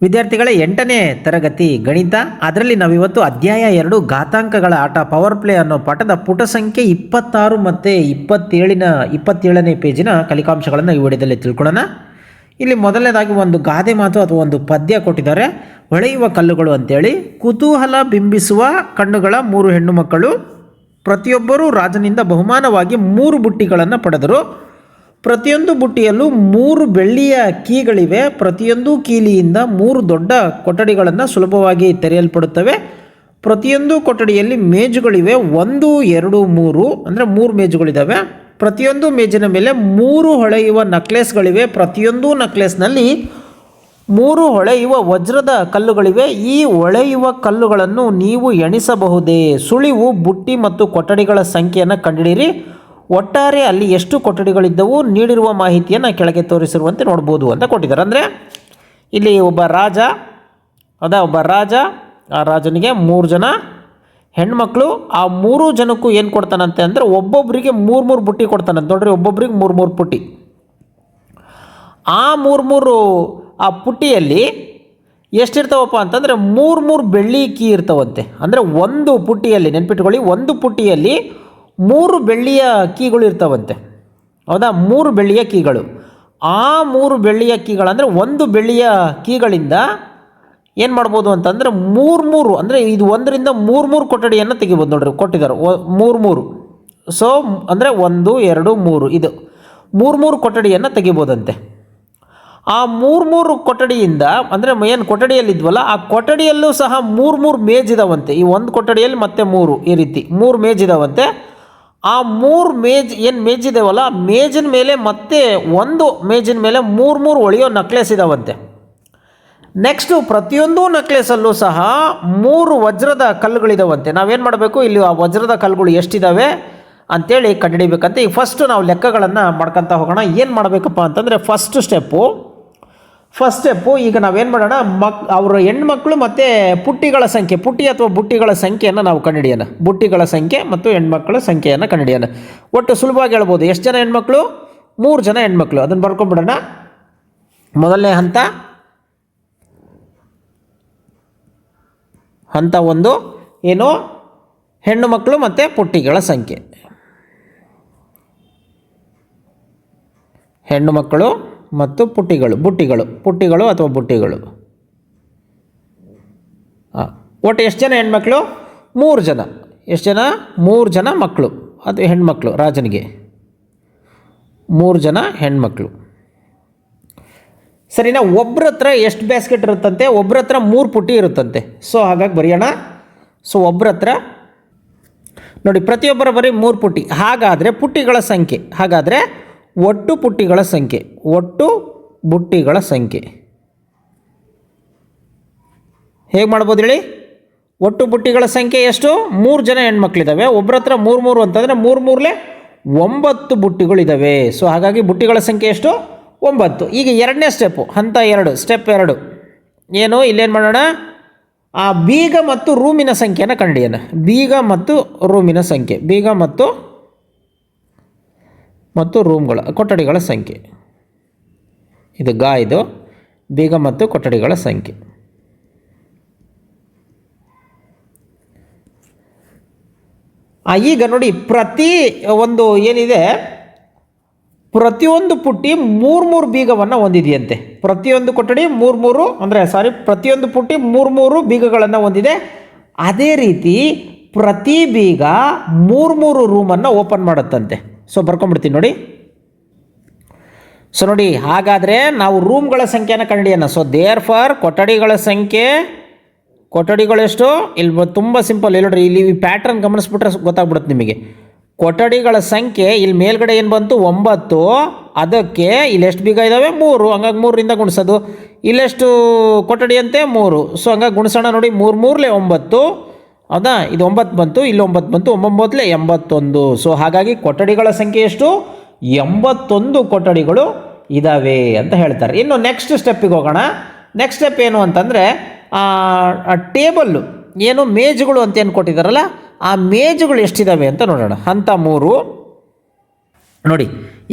ವಿದ್ಯಾರ್ಥಿಗಳೇ 8ನೇ ತರಗತಿ ಗಣಿತ. ಅದರಲ್ಲಿ ನಾವಿವತ್ತು ಅಧ್ಯಾಯ 2 ಘಾತಾಂಕಗಳ ಆಟ ಪವರ್ ಪ್ಲೇ ಅನ್ನೋ ಪಾಠದ ಪುಟ ಸಂಖ್ಯೆ 26 ಮತ್ತು 27ನೇ ಪೇಜಿನ ಕಲಿಕಾಂಶಗಳನ್ನು ಈ ವಿಡಿಯೋದಲ್ಲಿ ತಿಳ್ಕೊಳ್ಳೋಣ. ಇಲ್ಲಿ ಮೊದಲನೇದಾಗಿ ಒಂದು ಗಾದೆ ಮಾತು ಅಥವಾ ಒಂದು ಪದ್ಯ ಕೊಟ್ಟಿದ್ದಾರೆ. ಹೊಳೆಯುವ ಕಲ್ಲುಗಳು ಅಂತೇಳಿ. ಕುತೂಹಲ ಬಿಂಬಿಸುವ ಕಣ್ಣುಗಳ 3 ಹೆಣ್ಣು ಮಕ್ಕಳು ಪ್ರತಿಯೊಬ್ಬರೂ ರಾಜನಿಂದ ಬಹುಮಾನವಾಗಿ 3 ಬುಟ್ಟಿಗಳನ್ನು ಪಡೆದರು. ಪ್ರತಿಯೊಂದು ಬುಟ್ಟಿಯಲ್ಲೂ 3 ಬೆಳ್ಳಿಯ ಕೀಗಳಿವೆ. ಪ್ರತಿಯೊಂದು ಕೀಲಿಯಿಂದ 3 ದೊಡ್ಡ ಕೊಠಡಿಗಳನ್ನು ಸುಲಭವಾಗಿ ತೆರೆಯಲ್ಪಡುತ್ತವೆ. ಪ್ರತಿಯೊಂದು ಕೊಠಡಿಯಲ್ಲಿ ಮೇಜುಗಳಿವೆ. 1, 2, 3 ಅಂದರೆ 3 ಮೇಜುಗಳಿದ್ದಾವೆ. ಪ್ರತಿಯೊಂದು ಮೇಜಿನ ಮೇಲೆ 3 ಹೊಳೆಯುವ ನಕ್ಲೆಸ್ಗಳಿವೆ. ಪ್ರತಿಯೊಂದು ನಕ್ಲೆಸ್ನಲ್ಲಿ 3 ಹೊಳೆಯುವ ವಜ್ರದ ಕಲ್ಲುಗಳಿವೆ. ಈ ಹೊಳೆಯುವ ಕಲ್ಲುಗಳನ್ನು ನೀವು ಎಣಿಸಬಹುದೇ? ಸುಳಿವು ಬುಟ್ಟಿ ಮತ್ತು ಕೊಠಡಿಗಳ ಸಂಖ್ಯೆಯನ್ನು ಕಂಡುಹಿಡಿಯಿರಿ. ಒಟ್ಟಾರೆ ಅಲ್ಲಿ ಎಷ್ಟು ಕೊಠಡಿಗಳಿದ್ದವು? ನೀಡಿರುವ ಮಾಹಿತಿಯನ್ನು ಕೆಳಗೆ ತೋರಿಸಿರುವಂತೆ ನೋಡ್ಬೋದು ಅಂತ ಕೊಟ್ಟಿದ್ದಾರೆ. ಅಂದರೆ ಇಲ್ಲಿ ಒಬ್ಬ ರಾಜ ಆ ರಾಜನಿಗೆ 3 ಜನ ಹೆಣ್ಮಕ್ಳು. ಆ 3 ಜನಕ್ಕೂ ಏನು ಕೊಡ್ತಾನಂತೆ ಅಂದರೆ ಒಬ್ಬೊಬ್ಬರಿಗೆ 3 ಬುಟ್ಟಿ ಕೊಡ್ತಾನಂತೆ. ನೋಡ್ರಿ, ಒಬ್ಬೊಬ್ರಿಗೆ 3 ಪುಟ್ಟಿ. ಆ 3 ಆ ಪುಟ್ಟಿಯಲ್ಲಿ ಎಷ್ಟಿರ್ತಾವಪ್ಪ ಅಂತಂದರೆ 3 ಬೆಳ್ಳಿ ಕೀ ಇರ್ತಾವಂತೆ. ಅಂದರೆ ಒಂದು ಪುಟ್ಟಿಯಲ್ಲಿ, ನೆನ್ಪಿಟ್ಕೊಳ್ಳಿ, ಒಂದು ಪುಟ್ಟಿಯಲ್ಲಿ 3 ಬೆಳ್ಳಿಯ ಕೀಗಳು ಇರ್ತಾವಂತೆ. ಹೌದಾ? 3 ಬೆಳ್ಳಿಯ ಕೀಗಳು. ಆ 3 ಬೆಳ್ಳಿಯ ಕೀಗಳಂದರೆ ಒಂದು ಬೆಳ್ಳಿಯ ಕೀಗಳಿಂದ ಏನು ಮಾಡ್ಬೋದು ಅಂತಂದರೆ 3 ಅಂದರೆ ಇದು 1ರಿಂದ 3 ಕೊಠಡಿಯನ್ನು ತೆಗಿಬೋದು. ನೋಡ್ರಿ, ಕೊಟ್ಟಿದ್ದಾರೆ 3. ಸೊ ಅಂದರೆ 1, 2, 3 ಇದು 3 ಕೊಠಡಿಯನ್ನು ತೆಗಿಬೋದಂತೆ. ಆ 3 ಕೊಠಡಿಯಿಂದ ಅಂದರೆ ಏನು ಕೊಠಡಿಯಲ್ಲಿದ್ವಲ್ಲ ಆ ಕೊಠಡಿಯಲ್ಲೂ ಸಹ 3 ಮೇಜಿದಾವಂತೆ. ಈ ಒಂದು ಕೊಠಡಿಯಲ್ಲಿ ಮತ್ತೆ 3 ಈ ರೀತಿ 3 ಮೇಜಿದಾವಂತೆ. ಆ 3 ಮೇಜಿದಾವಲ್ಲ, ಆ ಮೇಜಿನ ಮೇಲೆ ಮತ್ತೆ ಒಂದು ಮೇಜಿನ ಮೇಲೆ 3 ಹೊಳೆಯೋ ನಕ್ಲೆಸ್ ಇದಾವಂತೆ. ನೆಕ್ಸ್ಟು ಪ್ರತಿಯೊಂದು ನಕ್ಲೆಸಲ್ಲೂ ಸಹ 3 ವಜ್ರದ ಕಲ್ಲುಗಳಿದಾವಂತೆ. ನಾವೇನು ಮಾಡಬೇಕು, ಇಲ್ಲಿ ಆ ವಜ್ರದ ಕಲ್ಲುಗಳು ಎಷ್ಟಿದ್ದಾವೆ ಅಂಥೇಳಿ ಕಂಡುಹಿಡಿಬೇಕಂತೆ. ಈ ಫಸ್ಟು ನಾವು ಲೆಕ್ಕಗಳನ್ನು ಮಾಡ್ಕೊತಾ ಹೋಗೋಣ. ಏನು ಮಾಡಬೇಕಪ್ಪ ಅಂತಂದರೆ ಫಸ್ಟ್ ಸ್ಟೆಪ್ಪು ಈಗ ನಾವೇನು ಮಾಡೋಣ, ಅವರ ಹೆಣ್ಮಕ್ಳು ಮತ್ತು ಪುಟ್ಟಿ ಅಥವಾ ಬುಟ್ಟಿಗಳ ಸಂಖ್ಯೆಯನ್ನು ನಾವು ಕಂಡುಹಿಡಿಯೋಣ. ಬುಟ್ಟಿಗಳ ಸಂಖ್ಯೆ ಮತ್ತು ಹೆಣ್ಮಕ್ಳ ಸಂಖ್ಯೆಯನ್ನು ಕಂಡುಹಿಡಿಯೋಣ. ಒಟ್ಟು ಸುಲಭವಾಗಿ ಹೇಳ್ಬೋದು. ಎಷ್ಟು ಜನ ಹೆಣ್ಮಕ್ಳು? 3 ಜನ ಹೆಣ್ಮಕ್ಳು. ಅದನ್ನು ಬರ್ಕೊಂಡ್ಬಿಡೋಣ. ಮೊದಲನೇ ಹಂತ 1 ಏನು, ಹೆಣ್ಣು ಮಕ್ಕಳು ಮತ್ತು ಪುಟ್ಟಿಗಳ ಸಂಖ್ಯೆ. ಹೆಣ್ಣು ಮಕ್ಕಳು ಮತ್ತು ಪುಟ್ಟಿಗಳು ಅಥವಾ ಬುಟ್ಟಿಗಳು. ಒಟ್ಟು ಎಷ್ಟು ಜನ ಹೆಣ್ಮಕ್ಳು? 3 ಜನ. ಎಷ್ಟು ಜನ? 3 ಜನ ಮಕ್ಕಳು. ಅದು ಹೆಣ್ಮಕ್ಳು. ರಾಜನಿಗೆ 3 ಜನ ಹೆಣ್ಮಕ್ಳು. ಸರಿನಾ? ಒಬ್ಬರ ಹತ್ರ ಎಷ್ಟು ಬ್ಯಾಸ್ಕೆಟ್ ಇರುತ್ತಂತೆ? ಒಬ್ಬರ ಹತ್ರ 3 ಪುಟ್ಟಿ ಇರುತ್ತಂತೆ. ಸೊ ಹಾಗಾಗಿ ಬರೆಯೋಣ. ಸೊ ಒಬ್ಬರ ಹತ್ರ ನೋಡಿ, ಪ್ರತಿಯೊಬ್ಬರ ಬರೀ 3 ಪುಟ್ಟಿ. ಹಾಗಾದರೆ ಪುಟ್ಟಿಗಳ ಸಂಖ್ಯೆ, ಒಟ್ಟು ಪುಟ್ಟಿಗಳ ಸಂಖ್ಯೆ, ಒಟ್ಟು ಬುಟ್ಟಿಗಳ ಸಂಖ್ಯೆ ಹೇಗೆ ಮಾಡ್ಬೋದು ಹೇಳಿ? ಒಟ್ಟು ಬುಟ್ಟಿಗಳ ಸಂಖ್ಯೆ ಎಷ್ಟು? 3 ಜನ ಹೆಣ್ಮಕ್ಳಿದ್ದಾವೆ. ಒಬ್ಬರ ಹತ್ರ 3 ಅಂತಂದರೆ 3 9 ಬುಟ್ಟಿಗಳಿದ್ದಾವೆ. ಸೊ ಹಾಗಾಗಿ ಬುಟ್ಟಿಗಳ ಸಂಖ್ಯೆ ಎಷ್ಟು? 9. ಈಗ ಎರಡನೇ ಸ್ಟೆಪ್ಪು, ಹಂತ 2, ಸ್ಟೆಪ್ 2 ಏನು? ಇಲ್ಲೇನು ಮಾಡೋಣ, ಆ ಬೀಗ ಮತ್ತು ರೂಮಿನ ಸಂಖ್ಯೆಯನ್ನು ಕಂಡುಹಿಡಿಯೋಣ. ಬೀಗ ಮತ್ತು ರೂಮ್ಗಳ ಕೊಠಡಿಗಳ ಸಂಖ್ಯೆ. ಇದು ಇದು ಬೀಗ ಮತ್ತು ಕೊಠಡಿಗಳ ಸಂಖ್ಯೆ. ಈಗ ನೋಡಿ, ಪ್ರತಿಯೊಂದು ಪುಟ್ಟಿ 3 ಬೀಗವನ್ನು ಹೊಂದಿದೆಯಂತೆ. ಪ್ರತಿಯೊಂದು ಕೊಠಡಿ ಪ್ರತಿಯೊಂದು ಪುಟ್ಟಿ 3 ಬೀಗಗಳನ್ನು ಹೊಂದಿದೆ. ಅದೇ ರೀತಿ ಪ್ರತಿ ಬೀಗ 3 ರೂಮನ್ನು ಓಪನ್ ಮಾಡುತ್ತಂತೆ. ಸೊ ಬರ್ಕೊಂಡ್ಬಿಡ್ತೀನಿ ನೋಡಿ. ಸೊ ನೋಡಿ, ಹಾಗಾದರೆ ನಾವು ರೂಮ್ಗಳ ಸಂಖ್ಯೆಯನ್ನು ಕಂಡುಹಿಡಿಯೋಣ. ಸೊ ದೇರ್ಫಾರ್ ಕೊಠಡಿಗಳೆಷ್ಟು? ಇಲ್ಲಿ ತುಂಬ ಸಿಂಪಲ್. ಇಲ್ಲಿ ನೋಡ್ರಿ, ಇಲ್ಲಿ ಪ್ಯಾಟ್ರನ್ ಗಮನಿಸ್ಬಿಟ್ರೆ ಗೊತ್ತಾಗ್ಬಿಡುತ್ತೆ ನಿಮಗೆ. ಕೊಠಡಿಗಳ ಸಂಖ್ಯೆ ಇಲ್ಲಿ ಮೇಲ್ಗಡೆ ಏನು ಬಂತು? 9. ಅದಕ್ಕೆ ಇಲ್ಲಿ ಎಷ್ಟು ಬೀಗ ಇದ್ದಾವೆ? 3. ಹಂಗಾಗಿ 3ರಿಂದ ಗುಣಿಸೋದು. ಇಲ್ಲೆಷ್ಟು ಕೊಠಡಿ ಅಂತೆ? 3. ಸೊ ಹಂಗಾಗಿ ಗುಣಿಸೋಣ ನೋಡಿ. 3 9. ಹೌದಾ? ಇದು 9 ಬಂತು, ಇಲ್ಲಿ 9 ಬಂತು. 9 81. ಸೊ ಹಾಗಾಗಿ ಕೊಠಡಿಗಳ ಸಂಖ್ಯೆ ಎಷ್ಟು? 81 ಕೊಠಡಿಗಳು ಇದ್ದಾವೆ ಅಂತ ಹೇಳ್ತಾರೆ. ಇನ್ನು ನೆಕ್ಸ್ಟ್ ಸ್ಟೆಪ್ಪಿಗೆ ಹೋಗೋಣ. ನೆಕ್ಸ್ಟ್ ಸ್ಟೆಪ್ ಏನು ಅಂತಂದರೆ ಟೇಬಲ್ಲು ಏನು ಮೇಜುಗಳು ಅಂತ ಏನು ಕೊಟ್ಟಿದ್ದಾರಲ್ಲ, ಆ ಮೇಜುಗಳು ಎಷ್ಟಿದ್ದಾವೆ ಅಂತ ನೋಡೋಣ. ಹಂತ 3 ನೋಡಿ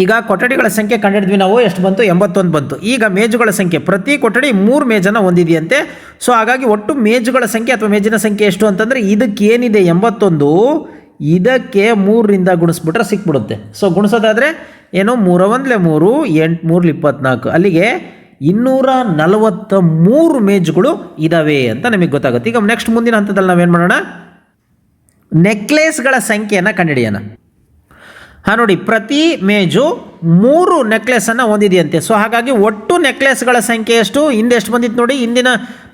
ಈಗ ಕೊಠಡಿಗಳ ಸಂಖ್ಯೆ ಕಂಡಿಡಿದ್ವಿ ನಾವು, ಎಷ್ಟು ಬಂತು? 81 ಬಂತು. ಈಗ ಮೇಜುಗಳ ಸಂಖ್ಯೆ, ಪ್ರತಿ ಕೊಠಡಿ 3 ಮೇಜನ್ನು ಹೊಂದಿದೆಯಂತೆ. ಸೊ ಹಾಗಾಗಿ ಒಟ್ಟು ಮೇಜುಗಳ ಸಂಖ್ಯೆ ಅಥವಾ ಮೇಜಿನ ಸಂಖ್ಯೆ ಎಷ್ಟು ಅಂತಂದರೆ, ಇದಕ್ಕೆ ಏನಿದೆ 81, ಇದಕ್ಕೆ 3ರಿಂದ ಗುಣಿಸ್ಬಿಟ್ರೆ ಸಿಕ್ಬಿಡುತ್ತೆ. ಸೊ ಗುಣಿಸೋದಾದರೆ ಏನು, 3 1 3, 8 3 24, ಅಲ್ಲಿಗೆ 243 ಮೇಜುಗಳು ಇದ್ದಾವೆ ಅಂತ ನಮಗೆ ಗೊತ್ತಾಗುತ್ತೆ. ಈಗ ನೆಕ್ಸ್ಟ್ ಮುಂದಿನ ಹಂತದಲ್ಲಿ ನಾವೇನು ಮಾಡೋಣ, ನೆಕ್ಲೇಸ್ಗಳ ಸಂಖ್ಯೆಯನ್ನು ಕಂಡುಹಿಡಿಯೋಣ. ನೋಡಿ, ಪ್ರತಿ ಮೇಜು 3 ನೆಕ್ಲೆಸನ್ನು ಹೊಂದಿದೆಯಂತೆ. ಸೊ ಹಾಗಾಗಿ ಒಟ್ಟು ನೆಕ್ಲೆಸ್ಗಳ ಸಂಖ್ಯೆ ಎಷ್ಟು? ಹಿಂದೆ ಎಷ್ಟು ಬಂದಿತ್ತು ನೋಡಿ, ಹಿಂದಿನ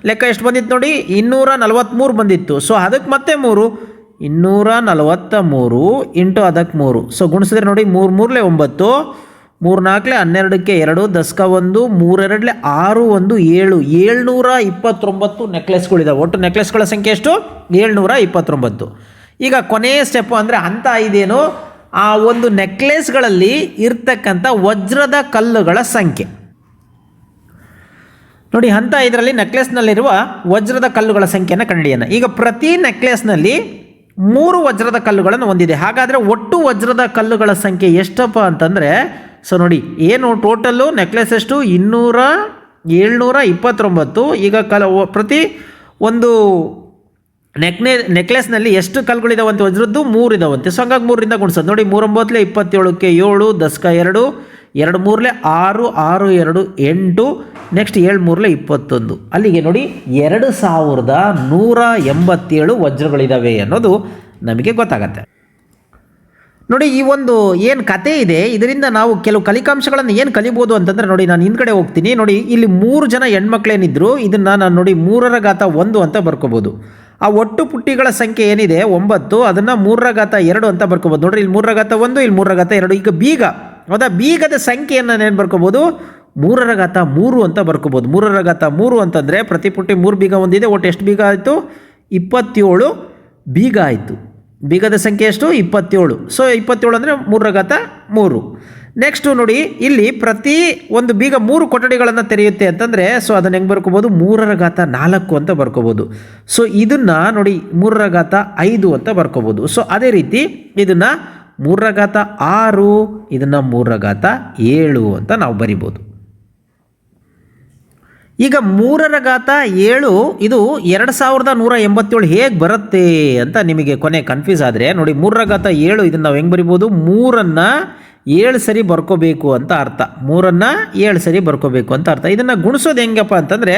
ಲೆಕ್ಕ ಎಷ್ಟು ಬಂದಿತ್ತು ನೋಡಿ, 243 ಬಂದಿತ್ತು. ಸೊ ಅದಕ್ಕೆ ಮತ್ತೆ 3, 243 ಇಂಟು ಅದಕ್ಕೆ 3. ಸೊ ಗುಣಿಸಿದ್ರೆ ನೋಡಿ, 3 3 9, 3 4 12ಕ್ಕೆ 2, 10 1, 3 2 6 1 7, 729 ನೆಕ್ಲೆಸ್ಗಳಿದಾವೆ. ಒಟ್ಟು ನೆಕ್ಲೆಸ್ಗಳ ಸಂಖ್ಯೆ ಎಷ್ಟು? 729. ಈಗ ಕೊನೆಯ ಸ್ಟೆಪ್ಪು ಅಂದರೆ ಹಂತ ಇದೇನು, ಆ ಒಂದು ನೆಕ್ಲೆಸ್ಗಳಲ್ಲಿ ಇರ್ತಕ್ಕಂಥ ವಜ್ರದ ಕಲ್ಲುಗಳ ಸಂಖ್ಯೆ. ನೋಡಿ, ಹಂತ ಇದರಲ್ಲಿ ನೆಕ್ಲೆಸ್ನಲ್ಲಿರುವ ವಜ್ರದ ಕಲ್ಲುಗಳ ಸಂಖ್ಯೆಯನ್ನು ಕಂಡುಹಿಡಿಯೋಣ. ಈಗ ಪ್ರತಿ ನೆಕ್ಲೆಸ್ನಲ್ಲಿ 3 ವಜ್ರದ ಕಲ್ಲುಗಳನ್ನು ಹೊಂದಿದೆ. ಹಾಗಾದರೆ ಒಟ್ಟು ವಜ್ರದ ಕಲ್ಲುಗಳ ಸಂಖ್ಯೆ ಎಷ್ಟಪ್ಪ ಅಂತಂದರೆ, ಸೊ ನೋಡಿ, ಏನು ಟೋಟಲ್ಲು ನೆಕ್ಲೆಸ್ ಎಷ್ಟು? 729. ಈಗ ಪ್ರತಿ ಒಂದು ನೆಕ್ಲೆಸ್ನಲ್ಲಿ ಎಷ್ಟು ಕಲ್ಲುಗಳಿದಾವಂತೆ? ವಜ್ರದ್ದು 3 ಇದಾವಂತೆ. ಸೊ ಹಂಗಾಗಿ 3ರಿಂದ ಗುಣಿಸೋದು. ನೋಡಿ, 3 9 27ಕ್ಕೆ 7, 10 2, 2 3 6, 6 2 8, ನೆಕ್ಸ್ಟ್ 7 3 21. ಅಲ್ಲಿಗೆ ನೋಡಿ 2187 ವಜ್ರಗಳಿದ್ದಾವೆ ಅನ್ನೋದು ನಮಗೆ ಗೊತ್ತಾಗತ್ತೆ. ನೋಡಿ, ಈ ಒಂದು ಏನು ಕತೆ ಇದೆ, ಇದರಿಂದ ನಾವು ಕೆಲವು ಕಲಿಕಾಂಶಗಳನ್ನು ಏನು ಕಲಿಬೋದು ಅಂತಂದರೆ, ನೋಡಿ ನಾನು ಹಿಂದ್ಗಡೆ ಹೋಗ್ತೀನಿ. ನೋಡಿ, ಇಲ್ಲಿ 3 ಜನ ಹೆಣ್ಮಕ್ಳೇನಿದ್ರು, ಇದನ್ನು ನಾನು ನೋಡಿ 3 ಅಂತ ಬರ್ಕೋಬೋದು. ಆ ಒಟ್ಟು ಪುಟ್ಟಿಗಳ ಸಂಖ್ಯೆ ಏನಿದೆ 9, ಅದನ್ನು 3 ಅಂತ ಬರ್ಕೋಬೋದು. ನೋಡ್ರಿ, ಇಲ್ಲಿ 3 ಇಲ್ಲಿ 3 ಈಗ ಬೀಗ, ಹೌದಾ? ಬೀಗದ ಸಂಖ್ಯೆಯನ್ನು ಏನು ಬರ್ಕೋಬೋದು? 3 ಅಂತ ಬರ್ಕೋಬೋದು. 3 ಅಂತಂದರೆ ಪ್ರತಿ ಪುಟ್ಟಿ 3 ಬೀಗ ಹೊಂದಿದೆ. ಒಟ್ಟು ಎಷ್ಟು ಬೀಗ ಆಯಿತು? 27 ಬೀಗ ಆಯಿತು. ಬೀಗದ ಸಂಖ್ಯೆ ಎಷ್ಟು? 27. ಸೊ 27 ಅಂದರೆ 3. ನೆಕ್ಸ್ಟು ನೋಡಿ, ಇಲ್ಲಿ ಪ್ರತಿ ಒಂದು ಬೀಗ 3 ಕೊಠಡಿಗಳನ್ನು ತೆರೆಯುತ್ತೆ ಅಂತಂದರೆ, ಸೊ ಅದನ್ನು ಹೆಂಗೆ ಬರ್ಕೋಬೋದು? 3 ಅಂತ ಬರ್ಕೋಬೋದು. ಸೊ ಇದನ್ನು ನೋಡಿ 3 ಅಂತ ಬರ್ಕೋಬೋದು. ಸೊ ಅದೇ ರೀತಿ ಇದನ್ನು 3 ಇದನ್ನು 3 ಅಂತ ನಾವು ಬರಿಬೋದು. ಈಗ 3 ಇದು 2187 ಹೇಗೆ ಬರುತ್ತೆ ಅಂತ ನಿಮಗೆ ಕೊನೆ ಕನ್ಫ್ಯೂಸ್ ಆದರೆ, ನೋಡಿ 3 ಇದನ್ನು ನಾವು ಹೆಂಗೆ ಬರಿಬೋದು? 3 7 ಸರಿ ಬರ್ಕೋಬೇಕು ಅಂತ ಅರ್ಥ. 7 ಸರಿ ಬರ್ಕೋಬೇಕು ಅಂತ ಅರ್ಥ. ಇದನ್ನು ಗುಣಿಸೋದು ಹೆಂಗಪ್ಪ ಅಂತಂದರೆ,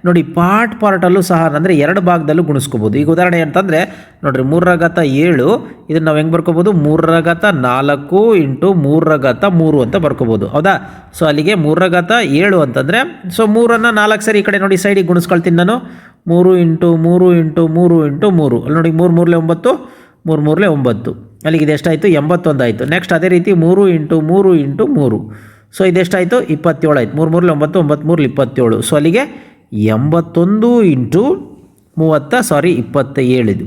ನೋಡಿ ಪಾರ್ಟಲ್ಲೂ ಸಹ ಅಂದರೆ 2 ಭಾಗದಲ್ಲೂ ಗುಣಿಸ್ಕೋಬೋದು. ಈಗ ಉದಾಹರಣೆ ಅಂತಂದರೆ ನೋಡಿರಿ, 3 ಇದನ್ನು ನಾವು ಹೆಂಗೆ ಬರ್ಕೋಬೋದು? 3 ಇಂಟು 3 ಅಂತ ಬರ್ಕೋಬೋದು, ಹೌದಾ? ಸೊ ಅಲ್ಲಿಗೆ 3 ಅಂತಂದರೆ, ಸೊ 3 4 ಸರಿ ಈ ಕಡೆ ನೋಡಿ ಸೈಡಿಗೆ ಗುಣಿಸ್ಕೊಳ್ತೀನಿ ನಾನು. 3 ಇಂಟು 3 ಇಂಟು 3 ಇಂಟು 3, ಅಲ್ಲಿ ನೋಡಿ 3 3 9, 3 3 9, ಅಲ್ಲಿಗೆ ಇದೆಷ್ಟಾಯಿತು? 81 ಆಯಿತು. ನೆಕ್ಸ್ಟ್ ಅದೇ ರೀತಿ 3 ಇಂಟು 3 ಇಂಟು 3, ಸೊ ಇದೆಷ್ಟಾಯಿತು? 27 ಆಯಿತು. 3 3 9, 9 3 27. ಸೊ ಅಲ್ಲಿಗೆ 81 ಇಂಟು 27 ಇದು.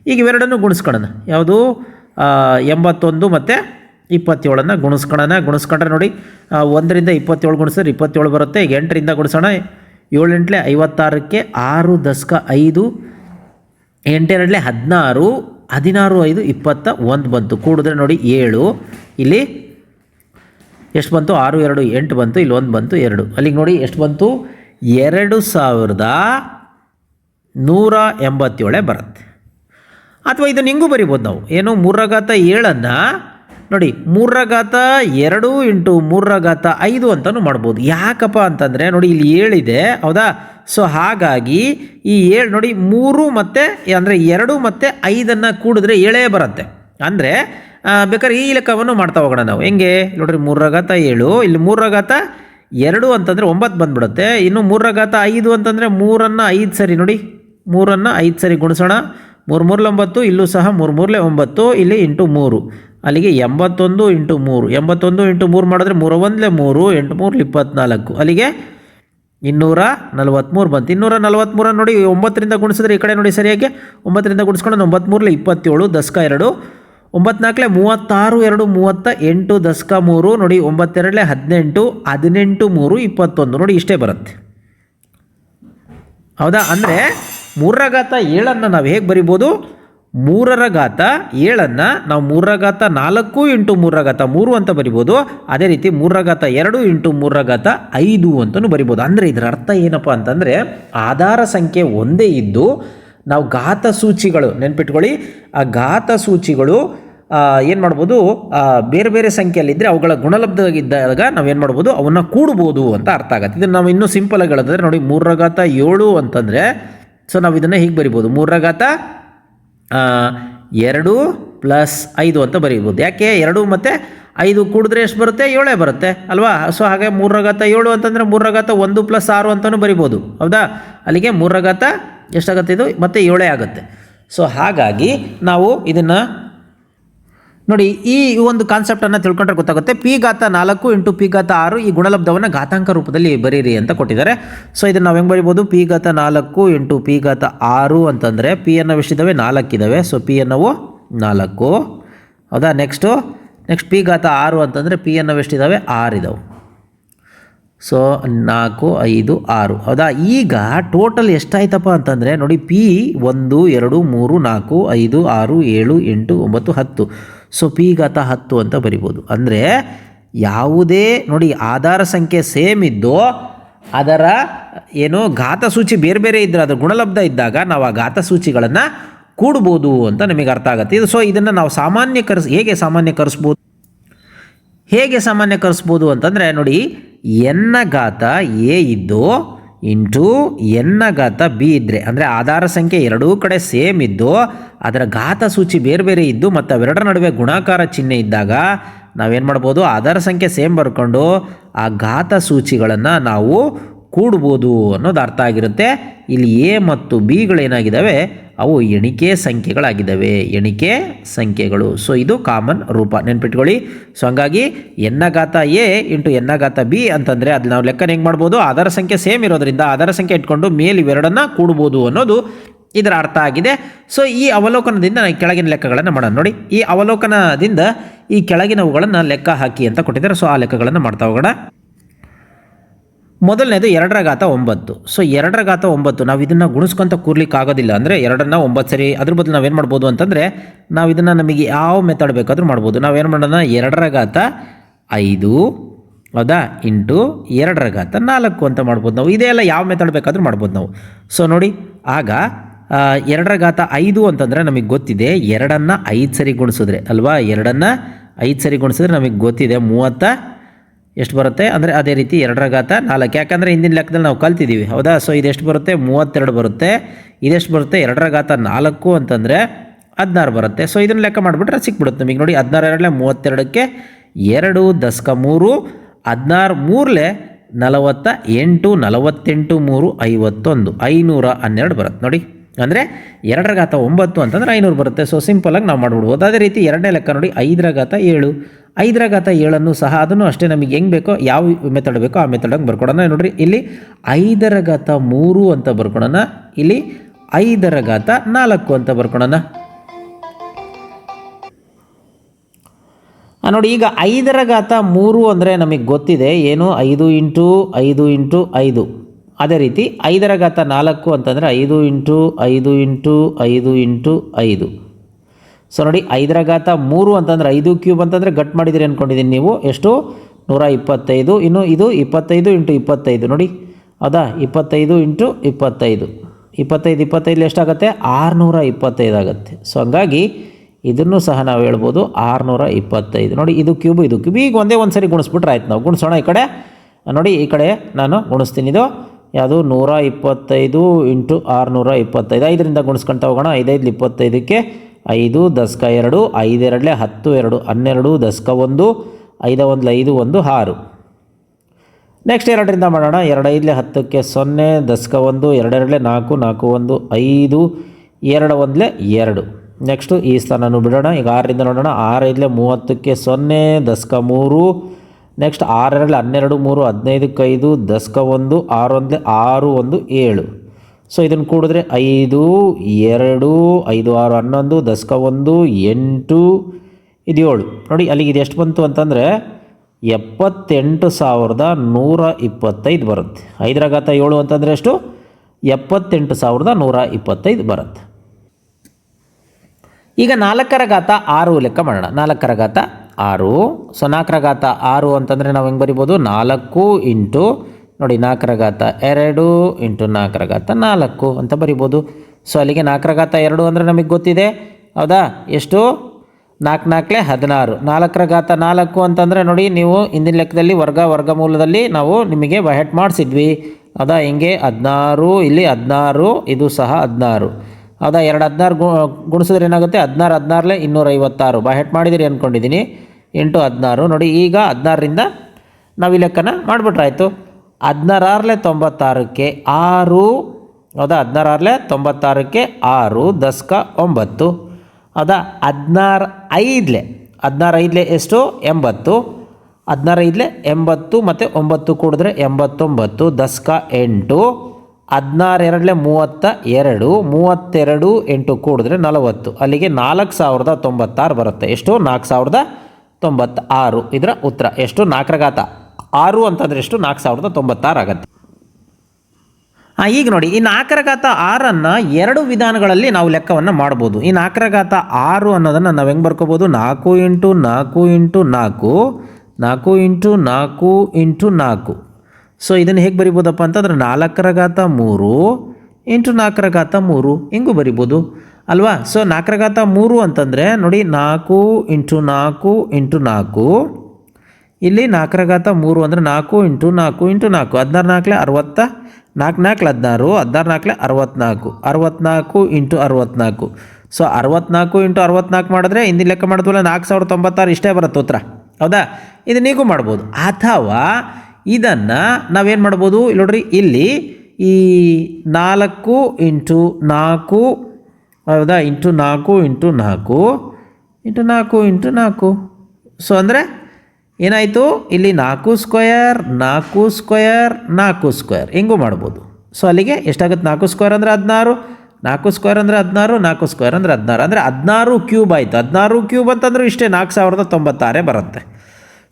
ಈಗ ಇವೆರಡನ್ನು ಗುಣಿಸ್ಕೊಳ್ಳೋಣ. ಯಾವುದು? 81 ಮತ್ತು 27 ಗುಣಿಸ್ಕೊಂಡ್ರೆ ನೋಡಿ, 1ರಿಂದ 27 ಗುಣಿಸಿದ್ರೆ 27 ಬರುತ್ತೆ. ಈಗ 8ರಿಂದ ಗುಣಿಸೋಣ. 7 8 56ಕ್ಕೆ 6 10 5, 8 2 16, 16 5 21 ಬಂತು. ಕೂಡಿದ್ರೆ ನೋಡಿ 7. ಇಲ್ಲಿ ಎಷ್ಟು ಬಂತು? 6 2 8 ಬಂತು. ಇಲ್ಲಿ 1 ಬಂತು, 2. ಅಲ್ಲಿಗೆ ನೋಡಿ ಎಷ್ಟು ಬಂತು? 2187 ಬರುತ್ತೆ. ಅಥವಾ ಇದನ್ನು ಹಿಂಗೂ ಬರಿಬೋದು ನಾವು. ಏನು? 3 ನೋಡಿ 3 ಇಂಟು 3 ಅಂತಲೂ ಮಾಡ್ಬೋದು. ಯಾಕಪ್ಪ ಅಂತಂದರೆ ನೋಡಿ, ಇಲ್ಲಿ 7 ಇದೆ, ಹೌದಾ? ಸೊ ಹಾಗಾಗಿ ಈ 7 ನೋಡಿ 3 ಮತ್ತು ಅಂದರೆ 2 ಮತ್ತು 5 ಕೂಡಿದ್ರೆ 7 ಬರುತ್ತೆ. ಅಂದರೆ ಬೇಕಾದ್ರೆ ಈ ಲೆಕ್ಕವನ್ನು ಮಾಡ್ತಾ ಹೋಗೋಣ ನಾವು. ಹೆಂಗೆ ನೋಡಿರಿ, 3 ಇಲ್ಲಿ 3 ಅಂತಂದರೆ 9 ಬಂದುಬಿಡುತ್ತೆ. ಇನ್ನು 3 ಅಂತಂದರೆ 3 5 ಸರಿ ನೋಡಿ, 3 5 ಸರಿ ಗುಣಿಸೋಣ. 3 3 9, ಇಲ್ಲೂ ಸಹ 3 3 9, ಇಲ್ಲಿ ಇಂಟು 3, ಅಲ್ಲಿಗೆ 81 ಇಂಟು 3. 81 ಇಂಟು 3 ಮಾಡಿದ್ರೆ 3 1 3, 8 3 24, ಅಲ್ಲಿಗೆ 243 ಬಂತು. 243 ನೋಡಿ 9ರಿಂದ ಗುಣಿಸಿದ್ರೆ ಈ ಕಡೆ ನೋಡಿ ಸರಿಯಾಗಿ 9ರಿಂದ ಗುಣಿಸ್ಕೊಂಡು 9 3 27, 10 2, 9 4 36, 2 38, 10 3 ನೋಡಿ 9 2 18, 18 3 21 ನೋಡಿ ಇಷ್ಟೇ ಬರುತ್ತೆ, ಹೌದಾ? ಅಂದರೆ 3 ನಾವು ಹೇಗೆ ಬರಿಬೋದು? 3 ನಾವು 3 ಇಂಟು 3 ಅಂತ ಬರಿಬೋದು. ಅದೇ ರೀತಿ 3 ಇಂಟು 3 ಅಂತಲೂ ಬರಿಬೋದು. ಅಂದರೆ ಇದರ ಅರ್ಥ ಏನಪ್ಪ ಅಂತಂದರೆ ಆಧಾರ ಸಂಖ್ಯೆ ಒಂದೇ ಇದ್ದು ನಾವು ಘಾತ ಸೂಚಿಗಳು ನೆನ್ಪಿಟ್ಕೊಳ್ಳಿ, ಆ ಘಾತ ಸೂಚಿಗಳು ಏನು ಮಾಡ್ಬೋದು, ಬೇರೆ ಬೇರೆ ಸಂಖ್ಯೆಯಲ್ಲಿದ್ದರೆ ಅವುಗಳ ಗುಣಲಬ್ಧವಾಗಿದ್ದಾಗ ನಾವೇನು ಮಾಡ್ಬೋದು, ಅವನ್ನ ಕೂಡ್ಬೋದು ಅಂತ ಅರ್ಥ ಆಗುತ್ತೆ. ಇದನ್ನು ನಾವು ಇನ್ನೂ ಸಿಂಪಲಾಗಿ ಹೇಳಿದ್ರೆ ನೋಡಿ 3 ಅಂತಂದರೆ ಸೊ ನಾವು ಇದನ್ನು ಹೀಗೆ ಬರಿಬೋದು, 3 2 + 5 ಅಂತ ಬರೀಬೋದು. ಯಾಕೆ 2 ಮತ್ತು 5 ಕೂಡಿದ್ರೆ ಎಷ್ಟು ಬರುತ್ತೆ, 7 ಬರುತ್ತೆ ಅಲ್ವಾ. ಸೊ ಹಾಗೆ 3 ಅಂತಂದರೆ 3 1 + 6 ಅಂತಲೂ ಬರಿಬೋದು, ಹೌದಾ. ಅಲ್ಲಿಗೆ 3 ಎಷ್ಟಾಗುತ್ತೆ ಇದು ಮತ್ತೆ 7 ಆಗುತ್ತೆ. ಸೊ ಹಾಗಾಗಿ ನಾವು ಇದನ್ನು ನೋಡಿ ಈ ಒಂದು ಕಾನ್ಸೆಪ್ಟನ್ನು ತಿಳ್ಕೊಂಡ್ರೆ ಗೊತ್ತಾಗುತ್ತೆ. P⁴ ಇಂಟು P⁴ ಈ ಗುಣಲಬ್ಧವನ್ನು ಘಾತಾಂಕ ರೂಪದಲ್ಲಿ ಬರೀರಿ ಅಂತ ಕೊಟ್ಟಿದ್ದಾರೆ. ಸೊ ಇದನ್ನು ನಾವು ಹೆಂಗೆ ಬರಿಬೋದು, P⁴ ಇಂಟು P⁴ ಅಂತಂದರೆ ಪಿ ಅನ್ನೋವಿಷ್ಟಿದ್ದಾವೆ 4 ಇದ್ದಾವೆ. ಸೊ ಪಿ ಅನ್ನೋವು 4, ಹೌದಾ. ನೆಕ್ಸ್ಟ್ P⁴ ಅಂತಂದರೆ ಪಿ ಅನ್ನೋವೆಷ್ಟಿದ್ದಾವೆ 6 ಇದ್ದಾವೆ. ಸೊ 4 5 6, ಹೌದಾ. ಈಗ ಟೋಟಲ್ ಎಷ್ಟಾಯ್ತಪ್ಪ ಅಂತಂದರೆ ನೋಡಿ P 1 2 3 4 5 6 7 8 9 10. ಸೊ P⁻10 ಅಂತ ಬರಿಬೋದು. ಅಂದರೆ ಯಾವುದೇ ನೋಡಿ ಆಧಾರ ಸಂಖ್ಯೆ ಸೇಮ್ ಇದ್ದು ಅದರ ಏನು ಘಾತ ಸೂಚಿ ಬೇರೆ ಬೇರೆ ಇದ್ದರೆ ಅದರ ಗುಣಲಬ್ಧ ಇದ್ದಾಗ ನಾವು ಆ ಘಾತ ಸೂಚಿಗಳನ್ನು ಕೂಡ್ಬೋದು ಅಂತ ನಮಗೆ ಅರ್ಥ ಆಗುತ್ತೆ. ಇದು ಸೊ ಇದನ್ನು ನಾವು ಹೇಗೆ ಸಾಮಾನ್ಯಕರಿಸ್ಬೋದು ಅಂತಂದರೆ ನೋಡಿ n⁻a ಇದ್ದು ಇಂಟು n⁻b ಇದ್ದರೆ, ಅಂದರೆ ಆಧಾರ ಸಂಖ್ಯೆ ಎರಡೂ ಕಡೆ ಸೇಮ್ ಇದ್ದು ಅದರ ಘಾತ ಸೂಚಿ ಬೇರೆ ಬೇರೆ ಇದ್ದು ಮತ್ತು ಅವೆರಡರ ನಡುವೆ ಗುಣಾಕಾರ ಚಿಹ್ನೆ ಇದ್ದಾಗ ನಾವೇನು ಮಾಡ್ಬೋದು, ಆಧಾರ ಸಂಖ್ಯೆ ಸೇಮ್ ಬರ್ಕೊಂಡು ಆ ಘಾತ ಸೂಚಿಗಳನ್ನು ನಾವು ಕೂಡ್ಬೋದು ಅನ್ನೋದು ಅರ್ಥ ಆಗಿರುತ್ತೆ. ಇಲ್ಲಿ ಎ ಮತ್ತು ಬಿಗಳೇನಾಗಿದ್ದಾವೆ, ಅವು ಎಣಿಕೆ ಸಂಖ್ಯೆಗಳಾಗಿದ್ದಾವೆ, ಎಣಿಕೆ ಸಂಖ್ಯೆಗಳು. ಸೊ ಇದು ಕಾಮನ್ ರೂಪ ನೆನ್ಪಿಟ್ಕೊಳ್ಳಿ. ಸೊ ಹಂಗಾಗಿ n⁻a ಇಂಟು n⁻b ಅಂತಂದರೆ ಅದು ನಾವು ಲೆಕ್ಕನ ಹೆಂಗೆ ಮಾಡ್ಬೋದು, ಆಧಾರ ಸಂಖ್ಯೆ ಸೇಮ್ ಇರೋದ್ರಿಂದ ಆಧಾರ ಸಂಖ್ಯೆ ಇಟ್ಕೊಂಡು ಮೇಲೆ ಇವೆರಡನ್ನು ಕೂಡ್ಬೋದು ಅನ್ನೋದು ಇದರ ಅರ್ಥ ಆಗಿದೆ. ಸೊ ಈ ಅವಲೋಕನದಿಂದ ನಾವು ಕೆಳಗಿನ ಲೆಕ್ಕಗಳನ್ನು ಮಾಡೋಣ. ನೋಡಿ ಈ ಅವಲೋಕನದಿಂದ ಈ ಕೆಳಗಿನವುಗಳನ್ನು ಲೆಕ್ಕ ಹಾಕಿ ಅಂತ ಕೊಟ್ಟಿದ್ದಾರೆ. ಸೊ ಆ ಲೆಕ್ಕಗಳನ್ನು ಮಾಡ್ತಾ ಹೋಗೋಣ. ಮೊದಲನೇದು 2⁻9. ಸೊ 2⁻9 ನಾವು ಇದನ್ನು ಗುಣಿಸ್ಕೊಂತ ಕೂರ್ಲಿಕ್ಕೆ ಆಗೋದಿಲ್ಲ. ಅಂದರೆ 2ನ್ನ 9 ಸರಿ, ಅದ್ರ ಬದಲು ನಾವೇನು ಮಾಡ್ಬೋದು ಅಂತಂದರೆ ನಾವು ಇದನ್ನು ನಮಗೆ ಯಾವ ಮೆಥಡ್ ಬೇಕಾದರೂ ಮಾಡ್ಬೋದು. ನಾವೇನು ಮಾಡೋಣ, 2⁻5 ಹೌದಾ ಇಂಟು 2⁻4 ಅಂತ ಮಾಡ್ಬೋದು ನಾವು. ಇದೇ ಎಲ್ಲ ಯಾವ ಮೆಥಡ್ ಬೇಕಾದರೂ ಮಾಡ್ಬೋದು ನಾವು. ಸೊ ನೋಡಿ ಆಗ 2⁻5 ಅಂತಂದರೆ ನಮಗೆ ಗೊತ್ತಿದೆ 2ನ್ನ 5 ಸರಿ ಗುಣಿಸಿದ್ರೆ ಅಲ್ವಾ, 2ನ್ನ 5 ಸರಿ ಗುಣಿಸಿದ್ರೆ ನಮಗೆ ಗೊತ್ತಿದೆ 30 ಎಷ್ಟು ಬರುತ್ತೆ. ಅಂದರೆ ಅದೇ ರೀತಿ 2⁻4, ಯಾಕಂದರೆ ಹಿಂದಿನ ಲೆಕ್ಕದಲ್ಲಿ ನಾವು ಕಲ್ತಿದ್ದೀವಿ, ಹೌದಾ. ಸೊ ಇದೆಷ್ಟು ಬರುತ್ತೆ, 32 ಬರುತ್ತೆ. ಇದೆಷ್ಟು ಬರುತ್ತೆ, 2⁻4 ಅಂತಂದರೆ 16 ಬರುತ್ತೆ. ಸೊ ಇದನ್ನು ಲೆಕ್ಕ ಮಾಡಿಬಿಟ್ರೆ ಸಿಕ್ಬಿಡುತ್ತೆ ನಮಗೆ. ನೋಡಿ 16 32ಕ್ಕೆ 2 10 3 16 3 48 48 3 51 512 ಬರುತ್ತೆ ನೋಡಿ. ಅಂದರೆ 2⁻9 ಅಂತಂದರೆ 500 ಬರುತ್ತೆ. ಸೊ ಸಿಂಪಲಾಗಿ ನಾವು ಮಾಡಿಬಿಡ್ಬೋದು. ಅದೇ ರೀತಿ ಎರಡನೇ ಲೆಕ್ಕ ನೋಡಿ 5⁻7. 5⁻7 ಸಹ ಅದನ್ನು ಅಷ್ಟೇ ನಮಗೆ ಹೆಂಗೆ ಬೇಕೋ ಯಾವ ಮೆಥಡ್ ಬೇಕೋ ಆ ಮೆಥಡಂಗೆ ಬರ್ಕೊಡೋಣ. ನೋಡಿರಿ ಇಲ್ಲಿ 5⁻3 ಅಂತ ಬರ್ಕೊಳೋಣ, ಇಲ್ಲಿ 5⁻4 ಅಂತ ಬರ್ಕೊಳೋಣ. ನೋಡಿ ಈಗ 5⁻3 ಅಂದರೆ ನಮಗೆ ಗೊತ್ತಿದೆ ಏನು, 5 ಇಂಟು 5 ಇಂಟು 5. ಅದೇ ರೀತಿ 5⁻4 ಅಂತಂದರೆ 5 ಇಂಟು 5 ಇಂಟು 5 ಇಂಟು 5. ಸೊ ನೋಡಿ 5⁻3 ಅಂತಂದರೆ 5 ಕ್ಯೂಬ್ ಅಂತಂದರೆ ಗಟ್ ಮಾಡಿದಿರಿ ಅಂದ್ಕೊಂಡಿದ್ದೀನಿ ನೀವು. ಎಷ್ಟು, 125. ಇನ್ನು ಇದು 25 ಇಂಟು 25 ನೋಡಿ, ಹೌದಾ. 25 ಇಂಟು 25 25 ಎಷ್ಟಾಗುತ್ತೆ, 625 ಆಗುತ್ತೆ. ಸೊ ಹಂಗಾಗಿ ಇದನ್ನು ಸಹ ನಾವು ಹೇಳ್ಬೋದು 625. ನೋಡಿ ಇದು ಕ್ಯೂಬ್ ಇದು ಕ್ಯೂಬ್. ಈಗ ಒಂದೇ ಒಂದು ಸರಿ ಗುಣಿಸ್ಬಿಟ್ರೆ ಆಯ್ತು. ನಾವು ಗುಣಿಸೋಣ. ಈ ಕಡೆ ನೋಡಿ, ಈ ಕಡೆ ನಾನು ಗುಣಿಸ್ತೀನಿ. ಇದು ಯಾವುದು, 125 ಇಂಟು 625. 5ರಿಂದ ಗುಣಿಸ್ಕೊಳ್ತಾ ಹೋಗೋಣ. 5 5 25ಕ್ಕೆ 5 10 2 5 2 10 2 12 10 1 5 1 5 1 6. ನೆಕ್ಸ್ಟ್ 2ರಿಂದ ಮಾಡೋಣ. 2 5 10ಕ್ಕೆ 0 10 1 2 2 4 4 1 5 2 1 2. ನೆಕ್ಸ್ಟು ಈ ಸ್ಥಾನನೂ ಬಿಡೋಣ. ಈಗ 6ರಿಂದ ನೋಡೋಣ. 6 5 30ಕ್ಕೆ 0 10 3. ನೆಕ್ಸ್ಟ್ 6 2 12 3 15ಕ್ಕೆ 5 10 1 6 1 6 1 7. ಸೊ ಇದನ್ನು ಕೂಡಿದ್ರೆ 5 2 5 6 11 10 1 8 ಇದು 7. ನೋಡಿ ಅಲ್ಲಿಗೆ ಇದು ಎಷ್ಟು ಬಂತು ಅಂತಂದರೆ 78,125 ಬರುತ್ತೆ. 5⁻7 ಅಂತಂದರೆ ಎಷ್ಟು, 78,125 ಬರುತ್ತೆ. ಈಗ 4ರ ಘಾತ 6 ಲೆಕ್ಕ ಮಾಡೋಣ. 4ರ ಘಾತ 6. ಸೊ 4ರ ಘಾತ 6 ಅಂತಂದರೆ ನಾವು ಹೆಂಗೆ ಬರಿಬೋದು, 4 ಇಂಟು ನೋಡಿ 4ರ ಘಾತ 2 ಇಂಟು 4ರ ಘಾತ 4 ಅಂತ ಬರಿಬೋದು. ಸೊ ಅಲ್ಲಿಗೆ 4ರ ಘಾತ 2 ಅಂದರೆ ನಮಗೆ ಗೊತ್ತಿದೆ, ಹೌದಾ? ಎಷ್ಟು? 4 4 16. 4ರ ಘಾತ 4 ಅಂತಂದರೆ ನೋಡಿ, ನೀವು ಹಿಂದಿನ ಲೆಕ್ಕದಲ್ಲಿ ವರ್ಗಮೂಲದಲ್ಲಿ ನಾವು ನಿಮಗೆ ಬಹೆಟ್ ಮಾಡಿಸಿದ್ವಿ, ಹೌದಾ? ಹಿಂಗೆ 16, ಇಲ್ಲಿ 16, ಇದು ಸಹ 16, ಹೌದಾ? 2 16 ಗುಣಿಸಿದ್ರೆ ಏನಾಗುತ್ತೆ, 16 16 256 ಬಹೆಟ್ ಮಾಡಿದಿರಿ ಅಂದ್ಕೊಂಡಿದ್ದೀನಿ. 8 16 ನೋಡಿ. ಈಗ 16ರಿಂದ ನಾವು ಈ ಲೆಕ್ಕನ ಮಾಡಿಬಿಟ್ರಾಯ್ತು. 16 96ಕ್ಕೆ 6, ಹೌದಾ? 16 96ಕ್ಕೆ 6, 10ಕ್ಕೆ 9, ಹೌದಾ? 16 5 ಎಷ್ಟು? 80. 16 5 80 ಮತ್ತು 9 ಕೂಡಿದ್ರೆ 89, 10ಕ್ಕೆ 8, 16 32, 32 8 ಕೂಡಿದ್ರೆ 40, ಅಲ್ಲಿಗೆ 4096 ಬರುತ್ತೆ. ಎಷ್ಟು? 4096. ಇದರ ಉತ್ತರ ಎಷ್ಟು? 4ರ ಘಾತ 6 ಅಂತಂದರೆ ಎಷ್ಟು? 4096 ಆಗುತ್ತೆ. ಈಗ ನೋಡಿ, ಈ 4ರ ಘಾತ 6ಅನ್ನು 2 ವಿಧಾನಗಳಲ್ಲಿ ನಾವು ಲೆಕ್ಕವನ್ನು ಮಾಡ್ಬೋದು. ಈ 4ರ ಘಾತ 6 ಅನ್ನೋದನ್ನು ನಾವು ಹೆಂಗೆ ಬರ್ಕೋಬೋದು, 4 into 4 into 4, 4 into 4 into 4. So ಇದನ್ನು ಹೇಗೆ ಬರಿಬೋದಪ್ಪ ಅಂತಂದ್ರೆ 4ರ ಘಾತ 3 ಇಂಟು 4ರ ಘಾತ 3 ಹಿಂಗೂ ಬರಿಬೋದು ಅಲ್ವಾ? ಸೊ 4ರ ಘಾತ 3 ಅಂತಂದರೆ ನೋಡಿ, 4 ಇಂಟು 4 ಇಂಟು 4, ಇಲ್ಲಿ 4ರ ಘಾತ 3 ಅಂದರೆ 4 into 4 into 4, 16 4 4 4 16, 16 64, 64 into 64. So 64 into 64 ಮಾಡಿದ್ರೆ ಹಿಂದಿನ ಲೆಕ್ಕ ಮಾಡಿದ್ವಲ್ಲ 4096 ಇಷ್ಟೇ ಬರುತ್ತೆ ಉತ್ತರ, ಹೌದಾ? ಇದು ನೀವು ಮಾಡ್ಬೋದು. ಅಥವಾ ಇದನ್ನು ನಾವೇನು ಮಾಡ್ಬೋದು, ಇಲ್ಲಿ ನೋಡ್ರಿ, ಇಲ್ಲಿ ಈ 4 ಇಂಟು 4, ಹೌದಾ, into 4 into 4 into 4 into 4. So ಅಂದರೆ ಏನಾಯಿತು, ಇಲ್ಲಿ 4 ಸ್ಕ್ವಯರ್ 4 ಸ್ಕ್ವಯರ್ 4 ಸ್ಕ್ವಯರ್ ಹಿಂಗೂ ಮಾಡ್ಬೋದು. ಸೊ ಅಲ್ಲಿಗೆ ಎಷ್ಟಾಗುತ್ತೆ, 4 ಸ್ಕ್ವಯರ್ ಅಂದರೆ 16, 4 ಸ್ಕ್ವಯರ್ ಅಂದರೆ 16, 4 ಸ್ಕ್ವಯರ್ ಅಂದರೆ 16, ಅಂದರೆ 16 ಕ್ಯೂಬ್ ಆಯಿತು. 16 ಕ್ಯೂಬ್ ಅಂತಂದ್ರೆ ಇಷ್ಟೇ 4096 ಬರುತ್ತೆ.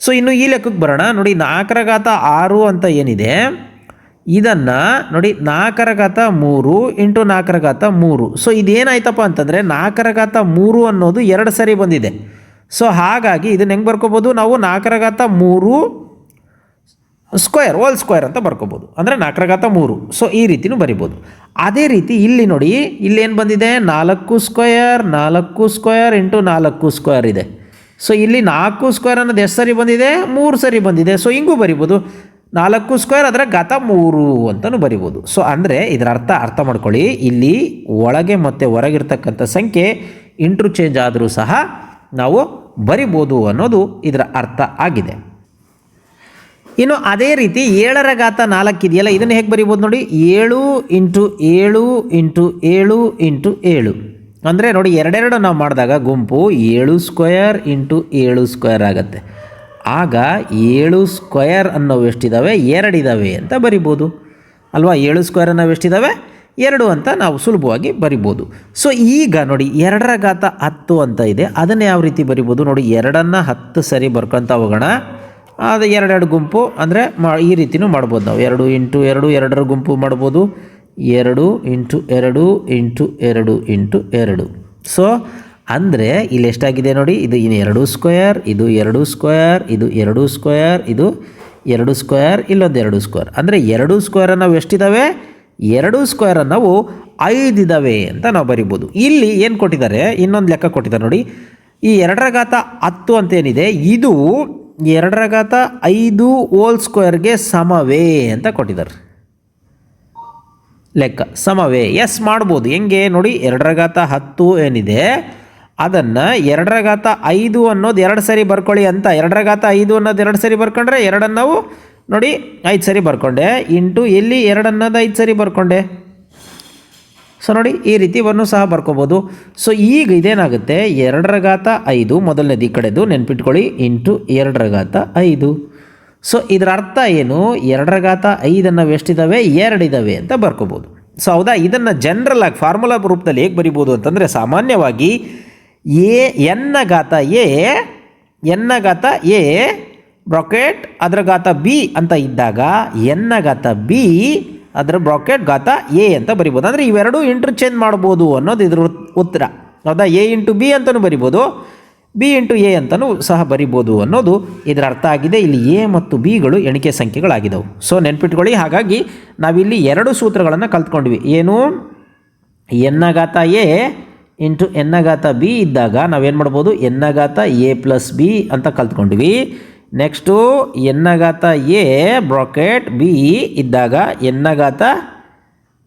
ಸೊ ಇನ್ನು ಈ ಲೆಕ್ಕಕ್ಕೆ ಬರೋಣ. ನೋಡಿ, 4ರ ಘಾತ 6 ಅಂತ ಏನಿದೆ, ಇದನ್ನು ನೋಡಿ 4ರ ಘಾತ 3 ಇಂಟು 4ರ ಘಾತ 3. ಸೊ ಇದೇನಾಯ್ತಪ್ಪ ಅಂತಂದರೆ 4ರ ಘಾತ 3 ಅನ್ನೋದು 2 ಸರಿ ಬಂದಿದೆ. ಸೊ ಹಾಗಾಗಿ ಇದನ್ನು ಹೆಂಗೆ ಬರ್ಕೋಬೋದು ನಾವು, 4ರ ಘಾತ 3 ಸ್ಕ್ವೇರ್ ಹೋಲ್ ಸ್ಕ್ವೇರ್ ಅಂತ ಬರ್ಕೋಬೋದು, ಅಂದರೆ 4ರ ಘಾತ 3. ಸೊ ಈ ರೀತಿನೂ ಬರಿಬೋದು. ಅದೇ ರೀತಿ ಇಲ್ಲಿ ನೋಡಿ, ಇಲ್ಲಿ ಏನು ಬಂದಿದೆ, 4 ಸ್ಕ್ವೇರ್ 4 ಸ್ಕ್ವೇರ್ ಇಂಟು 4 ಸ್ಕ್ವೇರ್ ಇದೆ. ಸೊ ಇಲ್ಲಿ 4 ಸ್ಕ್ವೇರ್ ಅನ್ನೋದು ಎಷ್ಟು ಸರಿ ಬಂದಿದೆ, 3 ಸರಿ ಬಂದಿದೆ. ಸೊ ಹಿಂಗೂ ಬರಿಬೋದು, 4 ಸ್ಕ್ವೇರ್ ಅದರ ಘಾತ 3 ಅಂತಲೂ ಬರಿಬೋದು. ಸೊ ಅಂದರೆ ಇದರ ಅರ್ಥ ಮಾಡ್ಕೊಳ್ಳಿ, ಇಲ್ಲಿ ಒಳಗೆ ಮತ್ತು ಹೊರಗಿರ್ತಕ್ಕಂಥ ಸಂಖ್ಯೆ ಇಂಟ್ರುಚೇಂಜ್ ಆದರೂ ಸಹ ನಾವು ಬರಿಬೋದು ಅನ್ನೋದು ಇದರ ಅರ್ಥ ಆಗಿದೆ. ಇನ್ನು ಅದೇ ರೀತಿ 7ರ ಘಾತ 4 ಇದೆಯಲ್ಲ, ಇದನ್ನು ಹೇಗೆ ಬರಿಬೋದು ನೋಡಿ, 7 ಇಂಟು 7 ಇಂಟು 7 ಇಂಟು 7. ಅಂದರೆ ನೋಡಿ, ಎರಡೆರಡು ನಾವು ಮಾಡಿದಾಗ ಗುಂಪು 7 ಸ್ಕ್ವಯರ್ ಇಂಟು 7 ಸ್ಕ್ವಯರ್ ಆಗುತ್ತೆ. ಆಗ 7 ಸ್ಕ್ವಯರ್ ಅನ್ನೋವು ಎಷ್ಟಿದ್ದಾವೆ, 2 ಇದ್ದಾವೆ ಅಂತ ಬರಿಬೋದು ಅಲ್ವಾ? 7 ಸ್ಕ್ವಯರ್ ಅನ್ನೋವು ಎಷ್ಟಿದ್ದಾವೆ, 2 ಅಂತ ನಾವು ಸುಲಭವಾಗಿ ಬರಿಬೋದು. ಸೊ ಈಗ ನೋಡಿ, 2ರ ಘಾತ 10 ಅಂತ ಇದೆ, ಅದನ್ನು ಯಾವ ರೀತಿ ಬರಿಬೋದು ನೋಡಿ, 2ಅನ್ನು 10 ಸರಿ ಬರ್ಕೊತ ಹೋಗೋಣ. ಅದು 2 ಗುಂಪು ಅಂದರೆ ಈ ರೀತಿಯೂ ಮಾಡ್ಬೋದು ನಾವು. 2 ಇಂಟು 2 2ರ ಗುಂಪು ಮಾಡ್ಬೋದು, 2 ಇಂಟು 2 ಇಂಟು 2 ಇಂಟು 2. ಸೊ ಅಂದರೆ ಇಲ್ಲಿ ಎಷ್ಟಾಗಿದೆ ನೋಡಿ, ಇದು 2 ಸ್ಕ್ವಯರ್, ಇದು 2 ಸ್ಕ್ವಯರ್, ಇದು 2 ಸ್ಕ್ವಯರ್, ಇದು 2 ಸ್ಕ್ವಯರ್, ಇಲ್ಲೊಂದು 2 ಸ್ಕ್ವಯರ್. ಅಂದರೆ 2 ಸ್ಕ್ವಯರ್ ನಾವು ಎಷ್ಟಿದ್ದಾವೆ, 2 ಸ್ಕ್ವಯರ್ ನಾವು 5 ಇದ್ದಾವೆ ಅಂತ ನಾವು ಬರಿಬೋದು. ಇಲ್ಲಿ ಏನು ಕೊಟ್ಟಿದ್ದಾರೆ, ಇನ್ನೊಂದು ಲೆಕ್ಕ ಕೊಟ್ಟಿದ್ದಾರೆ ನೋಡಿ, ಈ 2ರ ಘಾತ 10 ಅಂತೇನಿದೆ, ಇದು 2ರ ಘಾತ 5 ಹೋಲ್ ಸ್ಕ್ವೇರ್ಗೆ ಸಮವೇ ಅಂತ ಕೊಟ್ಟಿದ್ದಾರೆ. ಲೆಕ್ಕ ಸಮವೇ, ಎಸ್ ಮಾಡ್ಬೋದು. ಹೆಂಗೆ ನೋಡಿ, 2ರ ಘಾತ 10 ಏನಿದೆ ಅದನ್ನು 2ರ ಘಾತ 5 ಅನ್ನೋದು 2 ಸರಿ ಬರ್ಕೊಳ್ಳಿ ಅಂತ. 2ರ ಘಾತ 5 ಅನ್ನೋದು 2 ಸರಿ ಬರ್ಕೊಂಡ್ರೆ 2ಅನ್ನು ನಾವು ನೋಡಿ 5 ಸರಿ ಬರ್ಕೊಂಡೆ, ಇಂಟು ಎಲ್ಲಿ 2 ಅನ್ನೋದು 5 ಸರಿ ಬರ್ಕೊಂಡೆ. ಸೊ ನೋಡಿ, ಈ ರೀತಿ ಒಂದು ಸಹ ಬರ್ಕೋಬೋದು. ಸೊ ಈಗ ಇದೇನಾಗುತ್ತೆ, 2ರ ಘಾತ 5 ಮೊದಲನೇದು ಈ ಕಡೆದು ನೆನ್ಪಿಟ್ಕೊಳ್ಳಿ, ಇಂಟು 2ರ ಘಾತ 5. ಸೊ ಇದರ ಅರ್ಥ ಏನು, 2ರ ಘಾತ 5 ನಾವು ಎಷ್ಟಿದ್ದಾವೆ, 2 ಇದ್ದಾವೆ ಅಂತ ಬರ್ಕೋಬೋದು. ಸೊ ಹೌದಾ, ಇದನ್ನು ಜನರಲ್ ಆಗಿ ಫಾರ್ಮುಲಾ ರೂಪದಲ್ಲಿ ಹೇಗೆ ಬರಿಬೋದು ಅಂತಂದರೆ, ಸಾಮಾನ್ಯವಾಗಿ ಎನ್ನ ಘಾತ ಎ ಬ್ರಾಕೆಟ್ ಅದರ ಘಾತ ಬಿ ಅಂತ ಇದ್ದಾಗ ಎನ್ನ ಘಾತ ಬಿ ಅದರ ಬ್ರಾಕೆಟ್ ಘಾತ ಎ ಅಂತ ಬರಿಬೋದು. ಅಂದರೆ ಇವೆರಡೂ ಇಂಟರ್ಚೇಂಜ್ ಮಾಡ್ಬೋದು ಅನ್ನೋದು ಇದ್ರ ಉತ್ತರ. ಹೌದಾ. ಎ ಇಂಟು ಬಿ ಅಂತಲೂ ಬರಿಬೋದು, ಬಿ ಇಂಟು ಎ ಅಂತಲೂ ಸಹ ಬರಿಬೋದು ಅನ್ನೋದು ಇದರ ಅರ್ಥ ಆಗಿದೆ. ಇಲ್ಲಿ ಎ ಮತ್ತು ಬಿಗಳು ಎಣಿಕೆ ಸಂಖ್ಯೆಗಳಾಗಿದ್ದವು. ಸೊ ನೆನ್ಪಿಟ್ಕೊಳ್ಳಿ. ಹಾಗಾಗಿ ನಾವಿಲ್ಲಿ ಎರಡು ಸೂತ್ರಗಳನ್ನು ಕಲ್ತ್ಕೊಂಡ್ವಿ. ಏನು, ಎನ್ನ ಘಾತ ಎ ಇಂಟು ಎನ್ನ ಘಾತ ಬಿ ಇದ್ದಾಗ ನಾವೇನು ಮಾಡ್ಬೋದು, ಎನ್ನ ಘಾತ ಎ ಪ್ಲಸ್ ಬಿ ಅಂತ ಕಲ್ತ್ಕೊಂಡ್ವಿ. ನೆಕ್ಸ್ಟು ಎನ್ನ ಘಾತ ಎ ಬ್ರಾಕೆಟ್ ಬಿ ಇದ್ದಾಗ ಎನ್ನ ಘಾತ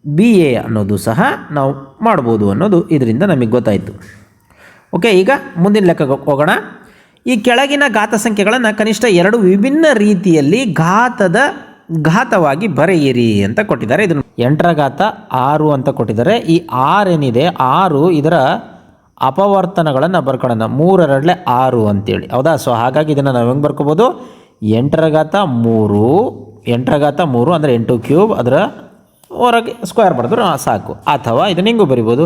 ಬಿ ಎ ಅನ್ನೋದು ಸಹ ನಾವು ಮಾಡ್ಬೋದು ಅನ್ನೋದು ಇದರಿಂದ ನಮಗೆ ಗೊತ್ತಾಯಿತು. ಓಕೆ, ಈಗ ಮುಂದಿನ ಲೆಕ್ಕಕ್ಕೆ ಹೋಗೋಣ. ಈ ಕೆಳಗಿನ ಘಾತ ಸಂಖ್ಯೆಗಳನ್ನು ಕನಿಷ್ಠ ಎರಡು ವಿಭಿನ್ನ ರೀತಿಯಲ್ಲಿ ಘಾತವಾಗಿ ಬರೆಯಿರಿ ಅಂತ ಕೊಟ್ಟಿದ್ದಾರೆ. ಇದನ್ನು 8ರ ಘಾತ 6 ಅಂತ ಕೊಟ್ಟಿದ್ದಾರೆ. ಈ 6 ಏನಿದೆ, 6 ಇದರ ಅಪವರ್ತನಗಳನ್ನು ಬರ್ಕೊಳ್ಳೋಣ. 3 2 6 ಅಂತೇಳಿ, ಹೌದಾ. ಸೊ ಹಾಗಾಗಿ ಇದನ್ನು ನಾವು ಹೆಂಗೆ ಬರ್ಕೋಬೋದು, 8ರ ಘಾತ 3, 8ರ ಘಾತ 3 ಅಂದರೆ 8 ಕ್ಯೂಬ್, ಅದರ ಹೊರಗೆ ಸ್ಕ್ವೇರ್ ಬರೆದ್ರು ಸಾಕು. ಅಥವಾ ಇದನ್ನು ಹಿಂಗೂ ಬರಿಬೋದು,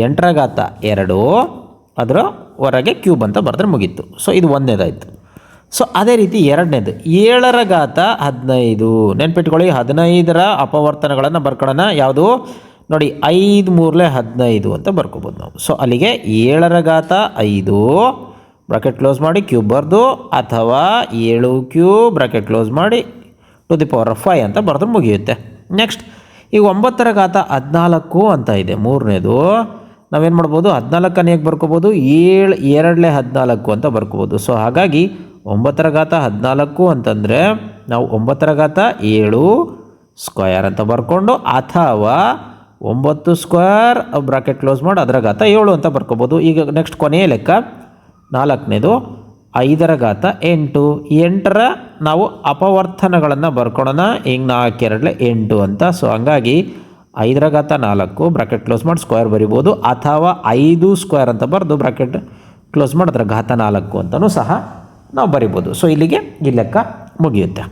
8ರ ಘಾತ 2 ಅದರ ಹೊರಗೆ ಕ್ಯೂಬ್ ಅಂತ ಬರೆದ್ರೆ ಮುಗೀತು. ಸೊ ಇದು ಒಂದನೇದಾಯಿತು. ಸೊ ಅದೇ ರೀತಿ ಎರಡನೇದು 7ರ ಘಾತ 15. ನೆನ್ಪಿಟ್ಕೊಳ್ಳಿ, 15ರ ಅಪವರ್ತನಗಳನ್ನು ಬರ್ಕೊಳ್ಳೋಣ. ಯಾವುದು ನೋಡಿ, 5 3 15 ಅಂತ ಬರ್ಕೋಬೋದು ನಾವು. ಸೊ ಅಲ್ಲಿಗೆ 7ರ ಘಾತ 5 ಬ್ರಾಕೆಟ್ ಕ್ಲೋಸ್ ಮಾಡಿ ಕ್ಯೂಬ್ ಬರೆದು, ಅಥವಾ 7 ಕ್ಯೂಬ್ ಬ್ರಾಕೆಟ್ ಕ್ಲೋಸ್ ಮಾಡಿ ಟು ದಿ ಪವರ್ 5 ಅಂತ ಬರೆದ್ರೆ ಮುಗಿಯುತ್ತೆ. ನೆಕ್ಸ್ಟ್ ಈಗ 9ರ ಘಾತ 14 ಅಂತ ಇದೆ, ಮೂರನೇದು. ನಾವೇನು ಮಾಡ್ಬೋದು, 14ಅನ್ನು ಹೇಗೆ ಬರ್ಕೋಬೋದು, 7 2 14 ಅಂತ ಬರ್ಕೋಬೋದು. ಸೊ ಹಾಗಾಗಿ 9ರ ಘಾತ 14 ಅಂತಂದರೆ ನಾವು 9ರ ಘಾತ 7 ಸ್ಕ್ವಯರ್ ಅಂತ ಬರ್ಕೊಂಡು, ಅಥವಾ 9 ಸ್ಕ್ವೇರ್ ಬ್ರಾಕೆಟ್ ಕ್ಲೋಸ್ ಮಾಡಿ ಅದರ ಘಾತ 7 ಅಂತ ಬರ್ಕೋಬೋದು. ಈಗ ನೆಕ್ಸ್ಟ್ ಕೊನೆಯ ಲೆಕ್ಕ 4ನೇದು 5ರ ಘಾತ 8. 8ರ ನಾವು ಅಪವರ್ತನಗಳನ್ನು ಬರ್ಕೊಳ್ಳೋಣ. ಹಿಂಗೆ 4 2 8 ಅಂತ. ಸೊ ಹಂಗಾಗಿ 5ರ ಘಾತ 4 ಬ್ರಾಕೆಟ್ ಕ್ಲೋಸ್ ಮಾಡಿ ಸ್ಕ್ವೇರ್ ಬರಿಬೋದು, ಅಥವಾ 5 ಸ್ಕ್ವೇರ್ ಅಂತ ಬರೆದು ಬ್ರಾಕೆಟ್ ಕ್ಲೋಸ್ ಮಾಡಿ ಅದರ ಘಾತ 4 ಅಂತಲೂ ಸಹ ನಾವು ಬರಿಬೋದು. ಸೊ ಇಲ್ಲಿಗೆ ಈ ಲೆಕ್ಕ ಮುಗಿಯುತ್ತೆ.